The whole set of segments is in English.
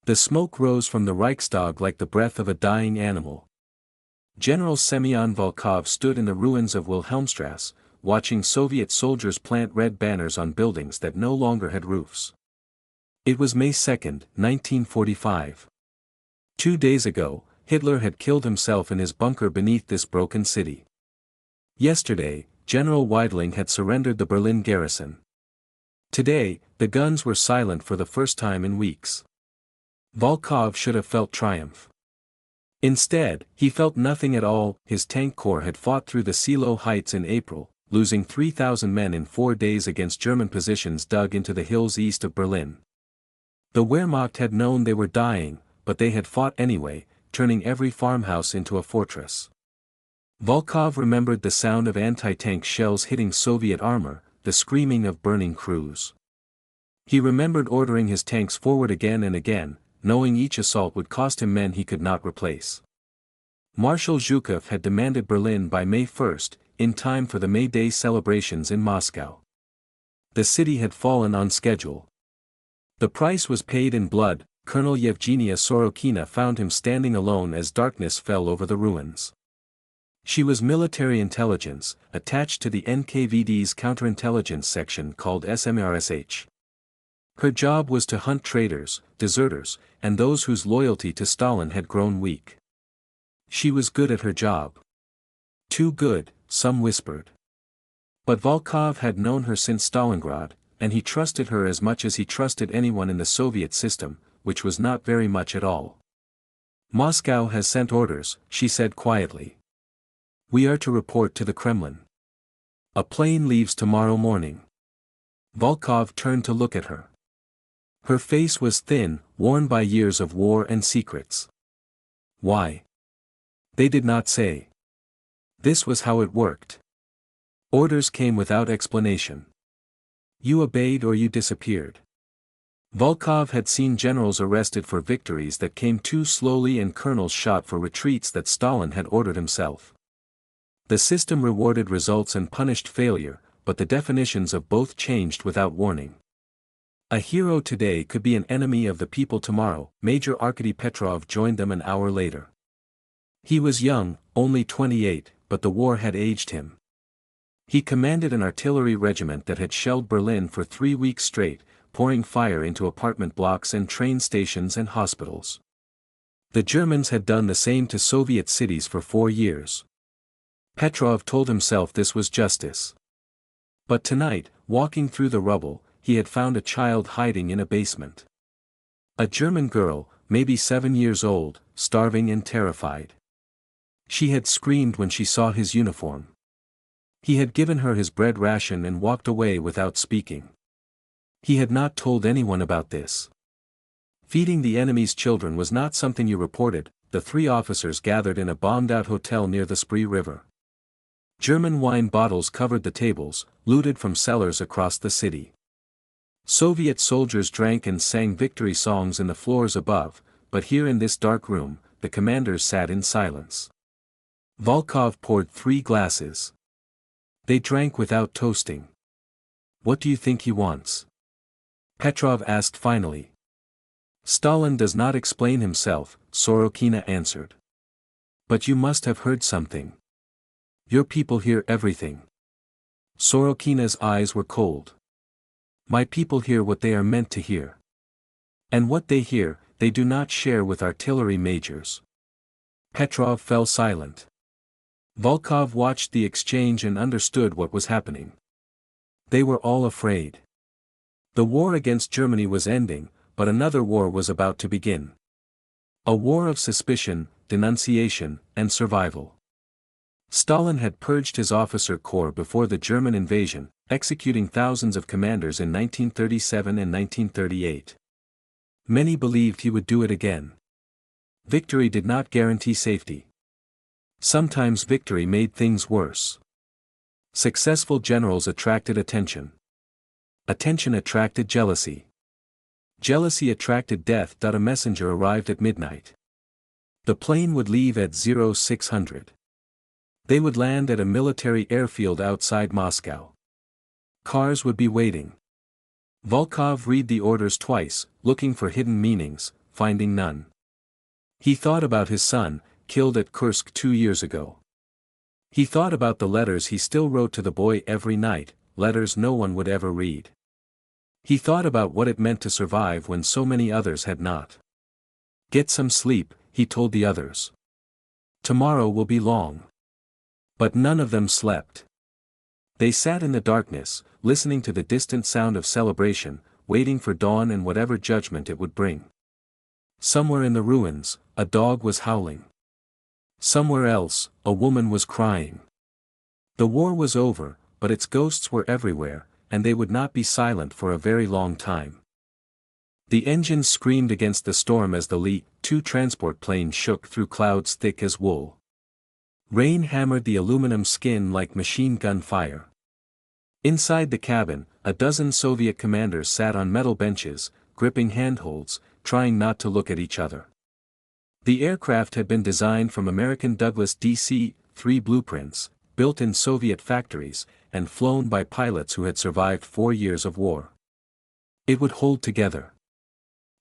The smoke rose from the Reichstag like the breath of a dying animal. General Semyon Volkov stood in the ruins of Wilhelmstrasse, watching Soviet soldiers plant red banners on buildings that no longer had roofs. It was May 2, 1945. 2 days ago, Hitler had killed himself in his bunker beneath this broken city. Yesterday, General Weidling had surrendered the Berlin garrison. Today, the guns were silent for the first time in weeks. Volkov should have felt triumph. Instead, he felt nothing at all. His tank corps had fought through the Seelow Heights in April, losing 3,000 men in 4 days against German positions dug into the hills east of Berlin. The Wehrmacht had known they were dying, but they had fought anyway, turning every farmhouse into a fortress. Volkov remembered the sound of anti-tank shells hitting Soviet armor, the screaming of burning crews. He remembered ordering his tanks forward again and again, knowing each assault would cost him men he could not replace. Marshal Zhukov had demanded Berlin by May 1, in time for the May Day celebrations in Moscow. The city had fallen on schedule. The price was paid in blood. Colonel Yevgenia Sorokina found him standing alone as darkness fell over the ruins. She was military intelligence, attached to the NKVD's counterintelligence section called SMRSH. Her job was to hunt traitors, deserters, and those whose loyalty to Stalin had grown weak. She was good at her job. Too good, some whispered. But Volkov had known her since Stalingrad, and he trusted her as much as he trusted anyone in the Soviet system, which was not very much at all. Moscow has sent orders, she said quietly. We are to report to the Kremlin. A plane leaves tomorrow morning. Volkov turned to look at her. Her face was thin, worn by years of war and secrets. Why? They did not say. This was how it worked. Orders came without explanation. You obeyed or you disappeared. Volkov had seen generals arrested for victories that came too slowly and colonels shot for retreats that Stalin had ordered himself. The system rewarded results and punished failure, but the definitions of both changed without warning. A hero today could be an enemy of the people tomorrow. Major Arkady Petrov joined them an hour later. He was young, only 28, but the war had aged him. He commanded an artillery regiment that had shelled Berlin for 3 weeks straight, pouring fire into apartment blocks and train stations and hospitals. The Germans had done the same to Soviet cities for 4 years. Petrov told himself this was justice. But tonight, walking through the rubble, he had found a child hiding in a basement. A German girl, maybe 7 years old, starving and terrified. She had screamed when she saw his uniform. He had given her his bread ration and walked away without speaking. He had not told anyone about this. Feeding the enemy's children was not something you reported. The 3 officers gathered in a bombed-out hotel near the Spree River. German wine bottles covered the tables, looted from cellars across the city. Soviet soldiers drank and sang victory songs in the floors above, but here in this dark room, the commanders sat in silence. Volkov poured 3 glasses. They drank without toasting. What do you think he wants? Petrov asked finally. Stalin does not explain himself, Sorokina answered. But you must have heard something. Your people hear everything. Sorokina's eyes were cold. My people hear what they are meant to hear. And what they hear, they do not share with artillery majors. Petrov fell silent. Volkov watched the exchange and understood what was happening. They were all afraid. The war against Germany was ending, but another war was about to begin. A war of suspicion, denunciation, and survival. Stalin had purged his officer corps before the German invasion, executing thousands of commanders in 1937 and 1938. Many believed he would do it again. Victory did not guarantee safety. Sometimes victory made things worse. Successful generals attracted attention. Attention attracted jealousy. Jealousy attracted death. A messenger arrived at midnight. The plane would leave at 0600. They would land at a military airfield outside Moscow. Cars would be waiting. Volkov read the orders twice, looking for hidden meanings. finding none. He thought about his son, killed at Kursk 2 years ago. He thought about the letters he still wrote to the boy every night, letters no one would ever read. He thought about what it meant to survive when so many others had not. "Get some sleep," he told the others. "Tomorrow will be long." But none of them slept. They sat in the darkness, listening to the distant sound of celebration, waiting for dawn and whatever judgment it would bring. Somewhere in the ruins, a dog was howling. Somewhere else, a woman was crying. The war was over, but its ghosts were everywhere, and they would not be silent for a very long time. The engines screamed against the storm as the Li-2 transport plane shook through clouds thick as wool. Rain hammered the aluminum skin like machine gun fire. Inside the cabin, a dozen Soviet commanders sat on metal benches, gripping handholds, trying not to look at each other. The aircraft had been designed from American Douglas DC-3 blueprints, built in Soviet factories, and flown by pilots who had survived 4 years of war. It would hold together.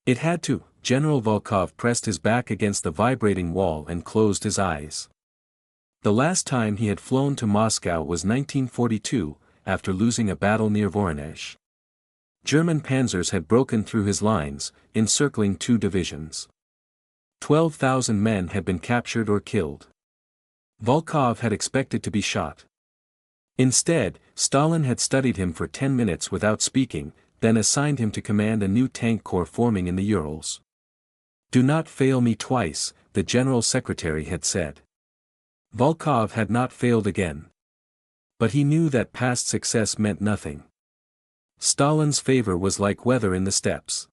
It had to. General Volkov pressed his back against the vibrating wall and closed his eyes. The last time he had flown to Moscow was 1942, after losing a battle near Voronezh. German panzers had broken through his lines, encircling 2 divisions. 12,000 men had been captured or killed. Volkov had expected to be shot. Instead, Stalin had studied him for 10 minutes without speaking, then assigned him to command a new tank corps forming in the Urals. "Do not fail me twice," the general secretary had said. Volkov had not failed again. But he knew that past success meant nothing. Stalin's favor was like weather in the steppes.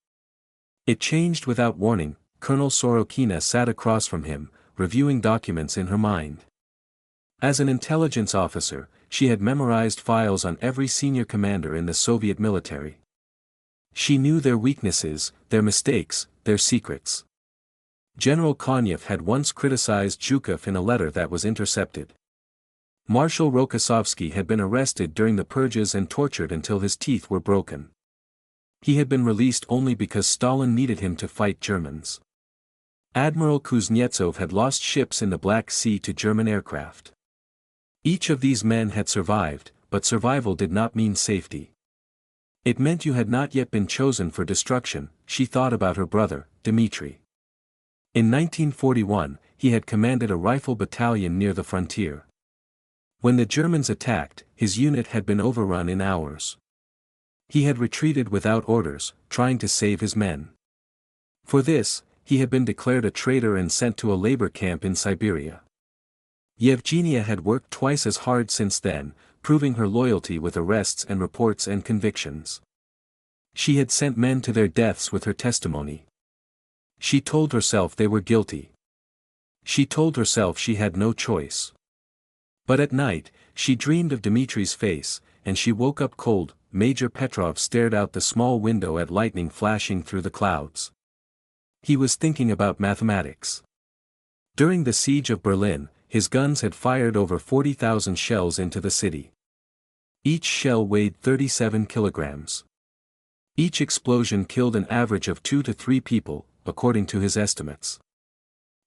It changed without warning. Colonel Sorokina sat across from him, reviewing documents in her mind. As an intelligence officer, she had memorized files on every senior commander in the Soviet military. She knew their weaknesses, their mistakes, their secrets. General Konyev had once criticized Zhukov in a letter that was intercepted. Marshal Rokossovsky had been arrested during the purges and tortured until his teeth were broken. He had been released only because Stalin needed him to fight Germans. Admiral Kuznetsov had lost ships in the Black Sea to German aircraft. Each of these men had survived, but survival did not mean safety. It meant you had not yet been chosen for destruction. She thought about her brother, Dmitri. In 1941, he had commanded a rifle battalion near the frontier. When the Germans attacked, his unit had been overrun in hours. He had retreated without orders, trying to save his men. For this, he had been declared a traitor and sent to a labor camp in Siberia. Yevgenia had worked twice as hard since then, proving her loyalty with arrests and reports and convictions. She had sent men to their deaths with her testimony. She told herself they were guilty. She told herself she had no choice. But at night, she dreamed of Dmitri's face, and she woke up cold. Major Petrov stared out the small window at lightning flashing through the clouds. He was thinking about mathematics. During the siege of Berlin, his guns had fired over 40,000 shells into the city. Each shell weighed 37 kilograms. Each explosion killed an average of 2 to 3 people, according to his estimates.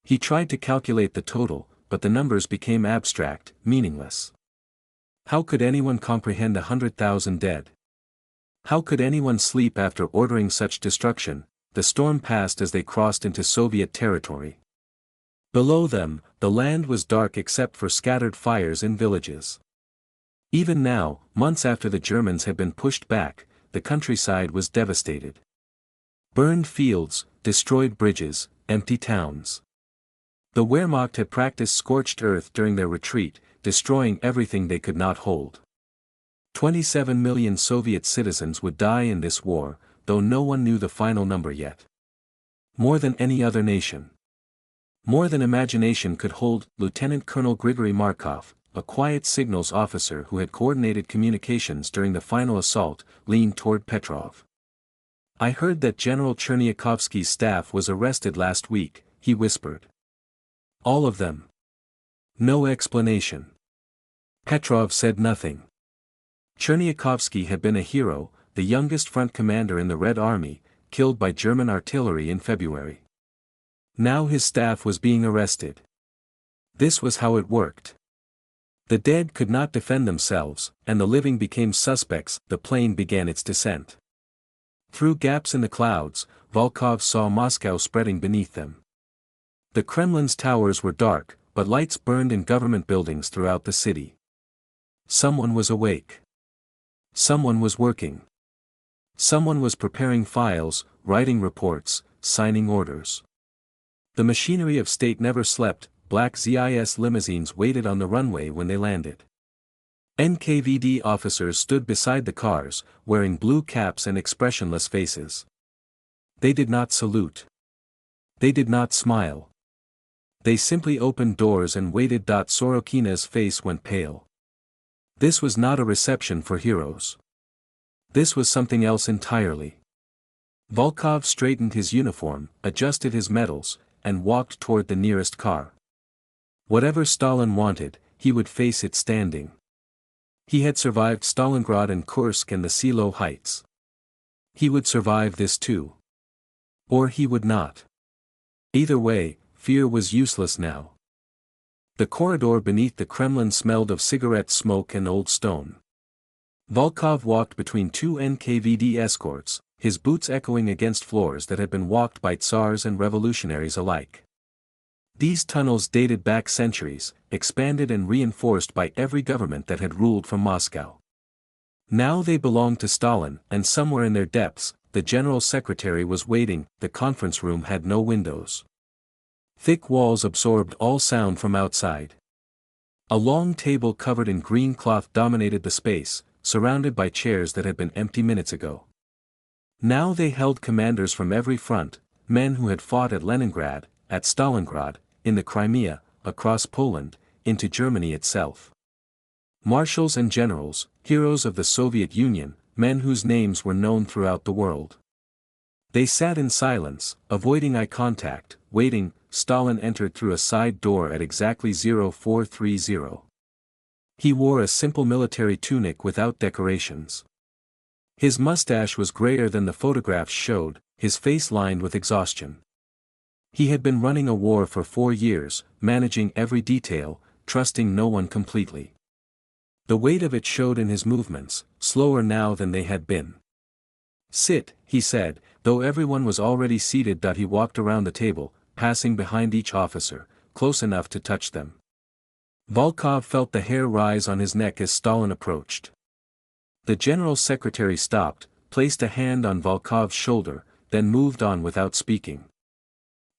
He tried to calculate the total, but the numbers became abstract, meaningless. How could anyone comprehend 100,000 dead? How could anyone sleep after ordering such destruction? The storm passed as they crossed into Soviet territory. Below them, the land was dark except for scattered fires in villages. Even now, months after the Germans had been pushed back, the countryside was devastated. Burned fields, destroyed bridges, empty towns. The Wehrmacht had practiced scorched earth during their retreat, destroying everything they could not hold. 27 million Soviet citizens would die in this war, though no one knew the final number yet. More than any other nation. More than imagination could hold. Lieutenant Colonel Grigory Markov, a quiet signals officer who had coordinated communications during the final assault, leaned toward Petrov. "I heard that General Cherniakovsky's staff was arrested last week," he whispered. "All of them?" "No explanation." Petrov said nothing. Cherniakovsky had been a hero, the youngest front commander in the Red Army, killed by German artillery in February. Now his staff was being arrested. This was how it worked. The dead could not defend themselves, and the living became suspects. The plane began its descent. Through gaps in the clouds, Volkov saw Moscow spreading beneath them. The Kremlin's towers were dark, but lights burned in government buildings throughout the city. Someone was awake. Someone was working. Someone was preparing files, writing reports, signing orders. The machinery of state never slept. Black ZIS limousines waited on the runway when they landed. NKVD officers stood beside the cars, wearing blue caps and expressionless faces. They did not salute. They did not smile. They simply opened doors and waited. Sorokina's face went pale. This was not a reception for heroes. This was something else entirely. Volkov straightened his uniform, adjusted his medals, and walked toward the nearest car. Whatever Stalin wanted, he would face it standing. He had survived Stalingrad and Kursk and the Silo Heights. He would survive this too. Or he would not. Either way, fear was useless now. The corridor beneath the Kremlin smelled of cigarette smoke and old stone. Volkov walked between two NKVD escorts, his boots echoing against floors that had been walked by tsars and revolutionaries alike. These tunnels dated back centuries, expanded and reinforced by every government that had ruled from Moscow. Now they belonged to Stalin, and somewhere in their depths, the general secretary was waiting. The conference room had no windows. Thick walls absorbed all sound from outside. A long table covered in green cloth dominated the space, surrounded by chairs that had been empty minutes ago. Now they held commanders from every front, men who had fought at Leningrad, at Stalingrad, in the Crimea, across Poland, into Germany itself. Marshals and generals, heroes of the Soviet Union, men whose names were known throughout the world. They sat in silence, avoiding eye contact, waiting. Stalin entered through a side door at exactly 0430. He wore a simple military tunic without decorations. His mustache was grayer than the photographs showed, his face lined with exhaustion. He had been running a war for 4 years, managing every detail, trusting no one completely. The weight of it showed in his movements, slower now than they had been. "Sit," he said, though everyone was already seated. He walked around the table, passing behind each officer, close enough to touch them. Volkov felt the hair rise on his neck as Stalin approached. The general secretary stopped, placed a hand on Volkov's shoulder, then moved on without speaking.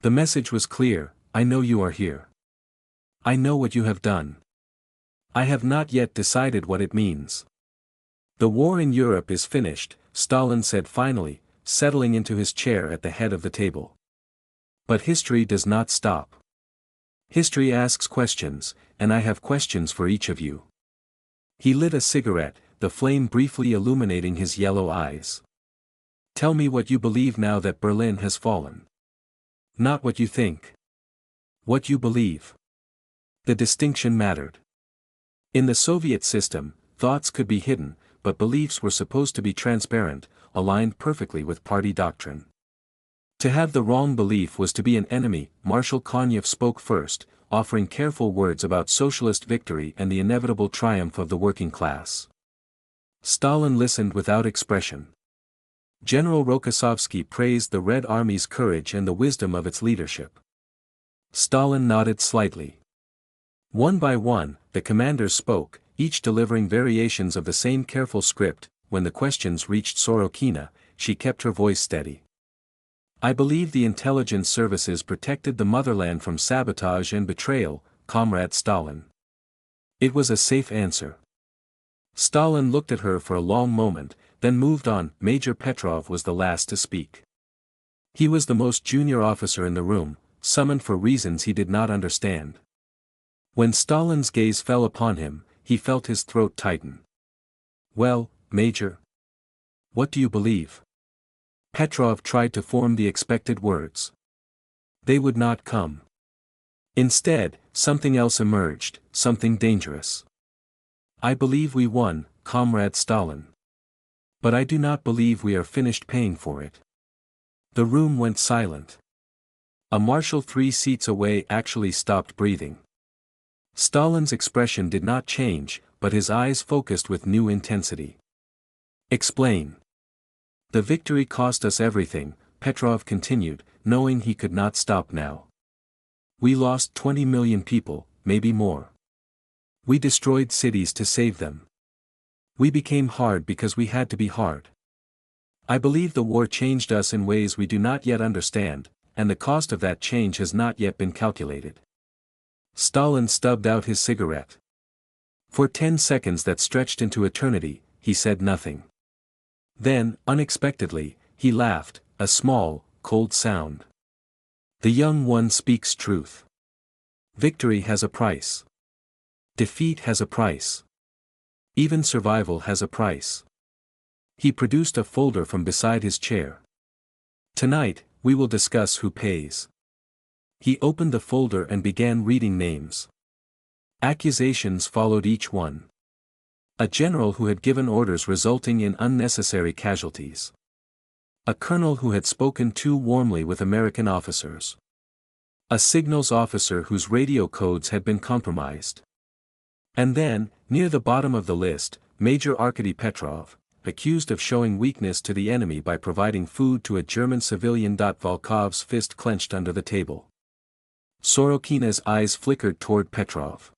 The message was clear: I know you are here. I know what you have done. I have not yet decided what it means. The war in Europe is finished, Stalin said finally, settling into his chair at the head of the table. But history does not stop. History asks questions, and I have questions for each of you. He lit a cigarette, the flame briefly illuminating his yellow eyes. Tell me what you believe now that Berlin has fallen. Not what you think. What you believe. The distinction mattered. In the Soviet system, thoughts could be hidden, but beliefs were supposed to be transparent, aligned perfectly with party doctrine. To have the wrong belief was to be an enemy. Marshal Konyev spoke first, offering careful words about socialist victory and the inevitable triumph of the working class. Stalin listened without expression. General Rokossovsky praised the Red Army's courage and the wisdom of its leadership. Stalin nodded slightly. One by one, the commanders spoke, each delivering variations of the same careful script. When the questions reached Sorokina, she kept her voice steady. I believe the intelligence services protected the motherland from sabotage and betrayal, Comrade Stalin. It was a safe answer. Stalin looked at her for a long moment, then moved on. Major Petrov was the last to speak. He was the most junior officer in the room, summoned for reasons he did not understand. When Stalin's gaze fell upon him, he felt his throat tighten. Well, Major? What do you believe? Petrov tried to form the expected words. They would not come. Instead, something else emerged, something dangerous. I believe we won, Comrade Stalin. But I do not believe we are finished paying for it. The room went silent. A marshal 3 seats away actually stopped breathing. Stalin's expression did not change, but his eyes focused with new intensity. Explain. The victory cost us everything, Petrov continued, knowing he could not stop now. We lost 20 million people, maybe more. We destroyed cities to save them. We became hard because we had to be hard. I believe the war changed us in ways we do not yet understand, and the cost of that change has not yet been calculated. Stalin stubbed out his cigarette. For 10 seconds that stretched into eternity, he said nothing. Then, unexpectedly, he laughed, a small, cold sound. The young one speaks truth. Victory has a price. Defeat has a price. Even survival has a price. He produced a folder from beside his chair. Tonight, we will discuss who pays. He opened the folder and began reading names. Accusations followed each one. A general who had given orders resulting in unnecessary casualties. A colonel who had spoken too warmly with American officers. A signals officer whose radio codes had been compromised. And then, near the bottom of the list, Major Arkady Petrov, accused of showing weakness to the enemy by providing food to a German civilian. Volkov's fist clenched under the table. Sorokina's eyes flickered toward Petrov.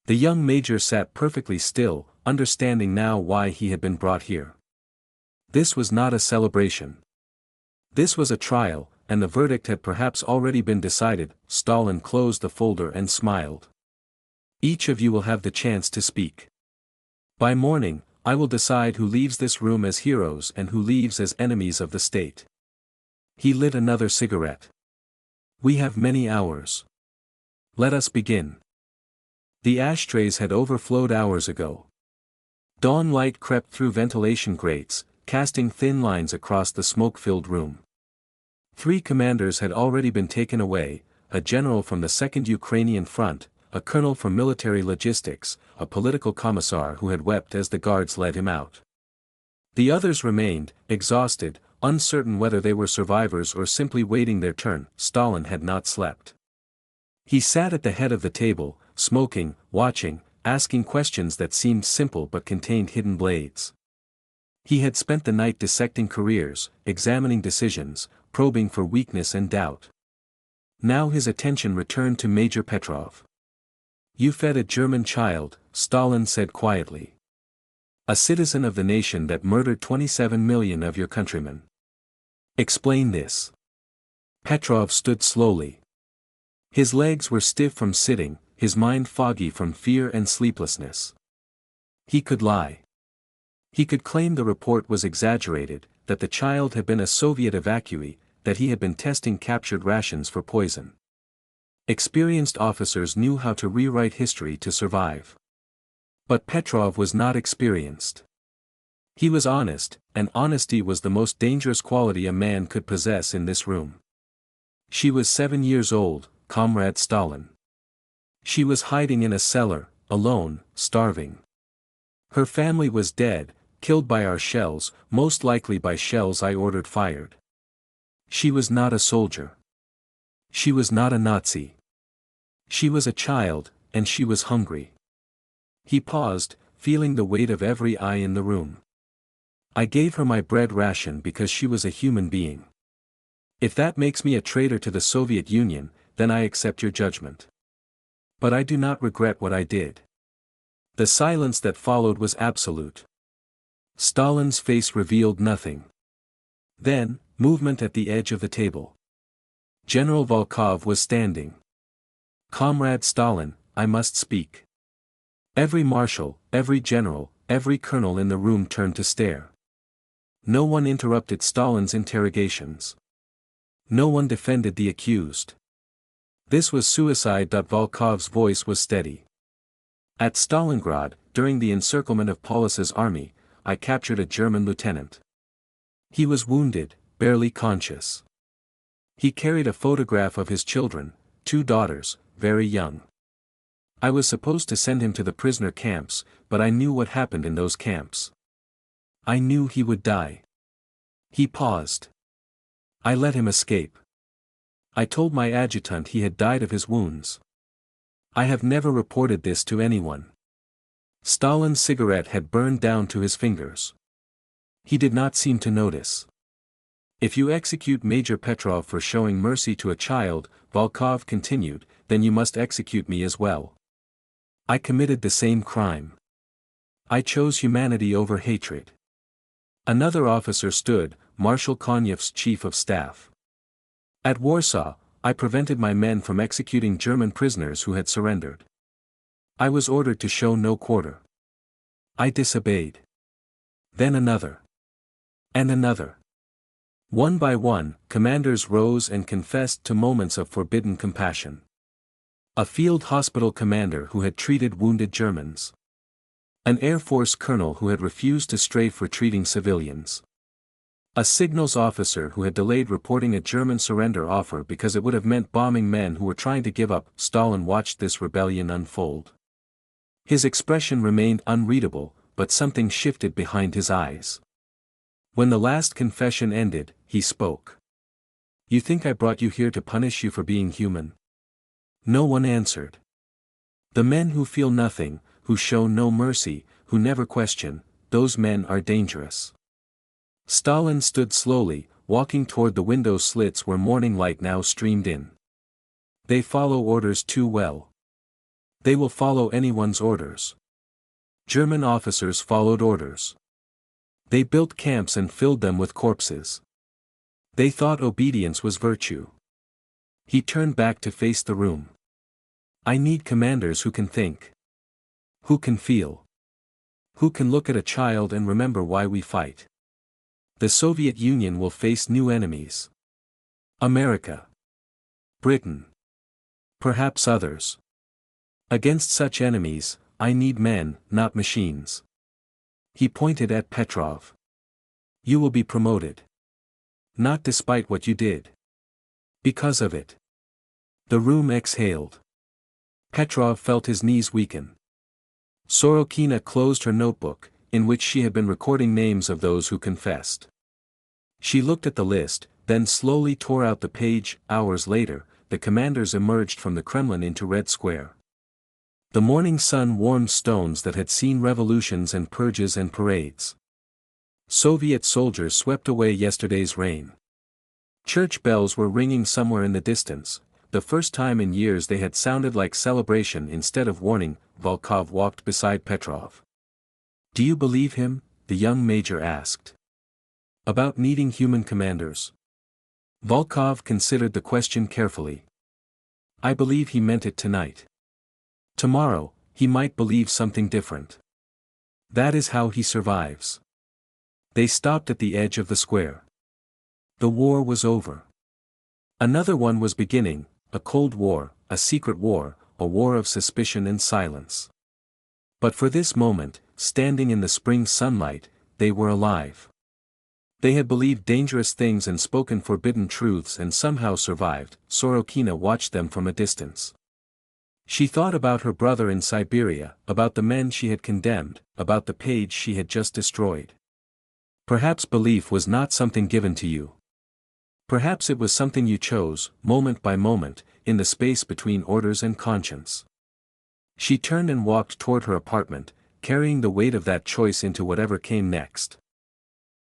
The young major sat perfectly still, understanding now why he had been brought here. This was not a celebration. This was a trial, and the verdict had perhaps already been decided. Stalin closed the folder and smiled. Each of you will have the chance to speak. By morning, I will decide who leaves this room as heroes and who leaves as enemies of the state. He lit another cigarette. We have many hours. Let us begin. The ashtrays had overflowed hours ago. Dawn light crept through ventilation grates, casting thin lines across the smoke-filled room. 3 commanders had already been taken away, a general from the Second Ukrainian Front, a colonel from military logistics, a political commissar who had wept as the guards led him out. The others remained, exhausted, uncertain whether they were survivors or simply waiting their turn. Stalin had not slept. He sat at the head of the table, smoking, watching, asking questions that seemed simple but contained hidden blades. He had spent the night dissecting careers, examining decisions, probing for weakness and doubt. Now his attention returned to Major Petrov. You fed a German child, Stalin said quietly. A citizen of the nation that murdered 27 million of your countrymen. Explain this. Petrov stood slowly. His legs were stiff from sitting, his mind foggy from fear and sleeplessness. He could lie. He could claim the report was exaggerated, that the child had been a Soviet evacuee, that he had been testing captured rations for poison. Experienced officers knew how to rewrite history to survive. But Petrov was not experienced. He was honest, and honesty was the most dangerous quality a man could possess in this room. She was 7 years old, Comrade Stalin. She was hiding in a cellar, alone, starving. Her family was dead, killed by our shells, most likely by shells I ordered fired. She was not a soldier. She was not a Nazi. She was a child, and she was hungry. He paused, feeling the weight of every eye in the room. I gave her my bread ration because she was a human being. If that makes me a traitor to the Soviet Union, then I accept your judgment. But I do not regret what I did. The silence that followed was absolute. Stalin's face revealed nothing. Then, movement at the edge of the table. General Volkov was standing. Comrade Stalin, I must speak. Every marshal, every general, every colonel in the room turned to stare. No one interrupted Stalin's interrogations. No one defended the accused. This was suicide. Volkov's voice was steady. At Stalingrad, during the encirclement of Paulus's army, I captured a German lieutenant. He was wounded, barely conscious. He carried a photograph of his children, 2 daughters, very young. I was supposed to send him to the prisoner camps, but I knew what happened in those camps. I knew he would die. He paused. I let him escape. I told my adjutant he had died of his wounds. I have never reported this to anyone. Stalin's cigarette had burned down to his fingers. He did not seem to notice. If you execute Major Petrov for showing mercy to a child, Volkov continued, then you must execute me as well. I committed the same crime. I chose humanity over hatred. Another officer stood, Marshal Konev's chief of staff. At Warsaw, I prevented my men from executing German prisoners who had surrendered. I was ordered to show no quarter. I disobeyed. Then another. And another. One by one, commanders rose and confessed to moments of forbidden compassion. A field hospital commander who had treated wounded Germans. An Air Force colonel who had refused to strafe for treating civilians. A signals officer who had delayed reporting a German surrender offer because it would have meant bombing men who were trying to give up. Stalin watched this rebellion unfold. His expression remained unreadable, but something shifted behind his eyes. When the last confession ended, he spoke. You think I brought you here to punish you for being human? No one answered. The men who feel nothing, who show no mercy, who never question, those men are dangerous. Stalin stood slowly, walking toward the window slits where morning light now streamed in. They follow orders too well. They will follow anyone's orders. German officers followed orders. They built camps and filled them with corpses. They thought obedience was virtue. He turned back to face the room. I need commanders who can think. Who can feel. Who can look at a child and remember why we fight. The Soviet Union will face new enemies. America. Britain. Perhaps others. Against such enemies, I need men, not machines. He pointed at Petrov. You will be promoted. Not despite what you did. Because of it. The room exhaled. Petrov felt his knees weaken. Sorokina closed her notebook, in which she had been recording names of those who confessed. She looked at the list, then slowly tore out the page. Hours later, the commanders emerged from the Kremlin into Red Square. The morning sun warmed stones that had seen revolutions and purges and parades. Soviet soldiers swept away yesterday's rain. Church bells were ringing somewhere in the distance. The first time in years they had sounded like celebration instead of warning. Volkov walked beside Petrov. Do you believe him? The young major asked. About needing human commanders. Volkov considered the question carefully. I believe he meant it tonight. Tomorrow, he might believe something different. That is how he survives. They stopped at the edge of the square. The war was over. Another one was beginning, a cold war, a secret war, a war of suspicion and silence. But for this moment, standing in the spring sunlight, they were alive. They had believed dangerous things and spoken forbidden truths and somehow survived. Sorokina watched them from a distance. She thought about her brother in Siberia, about the men she had condemned, about the page she had just destroyed. Perhaps belief was not something given to you. Perhaps it was something you chose, moment by moment, in the space between orders and conscience. She turned and walked toward her apartment, carrying the weight of that choice into whatever came next.